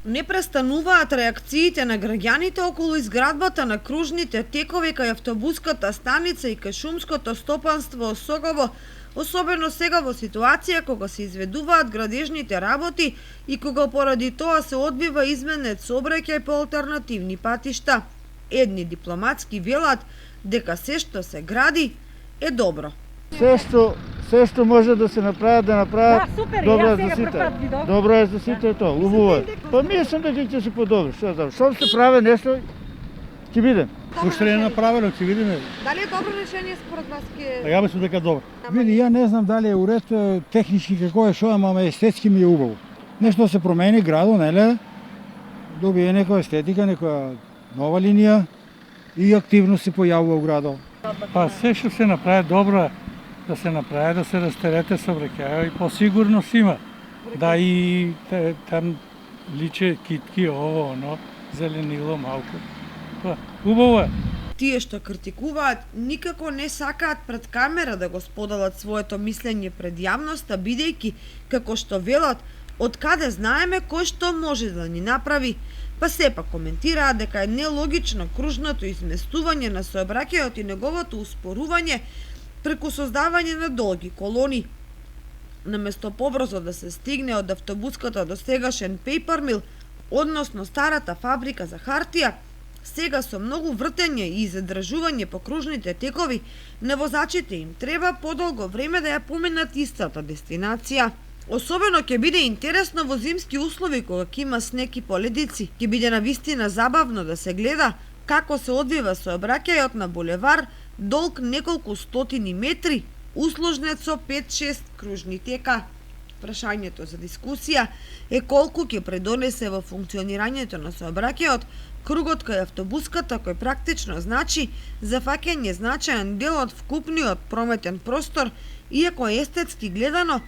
Не престануваат реакциите на граѓаните околу изградбата на кружните текови кај автобуската станица и кај шумското стопанство Согово, особено сега во ситуација кога се изведуваат градежните работи и кога поради тоа се одбива изменет сообраќај по алтернативни патишта. Едни дипломатски велат дека се што се гради е добро. Се што може да се направи, да направи. Да, супер, добро јас за сега сите. прв пат видов. Добро е за сите тоа, убаво е. Па мислам дека ќе се подобри, што знам. Што се прави нешто, ќе видим. Уште не е направено, ќе видиме. Дали е добро решение според вас А ја мислам дека е добро. Види, ја не знам дали е уред технички како е шо, ама естетски ми е убаво. Нешто се промени градо, неле? Добие некоја естетика, некоја нова линија и активност се појавува у градот. Па се што се направи добро да се направи, да се растерете сообраќајот и посигурност има. Да и там личе китки, ово, оно, зеленило малку. Па, убаво е. Тие што критикуваат никако не сакаат пред камера да го споделат своето мислење пред јавноста, бидејќи, како што велат, од каде знаеме кој што може да ни направи, па сепак коментираат дека е нелогично кружното изместување на сообраќајот и неговото успорување преку создавање на долги колони. Наместо побрзо да се стигне од автобуската до сегашен пейпермил, односно старата фабрика за хартија, сега со многу вртење и задржување по кружните текови, на возачите им треба подолго време да ја поминат истата дестинација. Особено ќе биде интересно во зимски услови кога ќе има снег и поледици. Ќе биде навистина забавно да се гледа како се одвива сообраќајот на булевар долг неколку стотини метри, усложнет со 5-6 кружни тека. Прашањето за дискусија е колку ќе предонесе во функционирањето на сообраќајот кругот кај автобуската, кој практично значи зафаќање значаен дел од вкупниот прометен простор, иако естетски гледано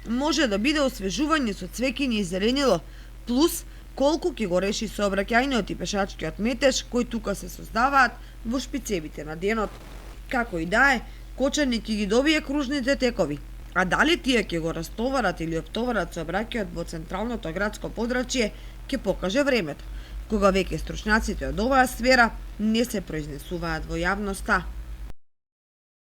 може да биде освежување со цвеќиња и зеленило, плюс колку ќе го реши сообраќајниот и пешачкиот метеж кои тука се создаваат во шпицевите на денот. Како и да е, Кочани ќе ги добие кружните текови, а дали тие ќе го растоварат или оптоварат сообраќајот во централното градско подрачје, ќе покаже времето, кога веќе стручњаците од оваа сфера не се произнесуваат во јавноста.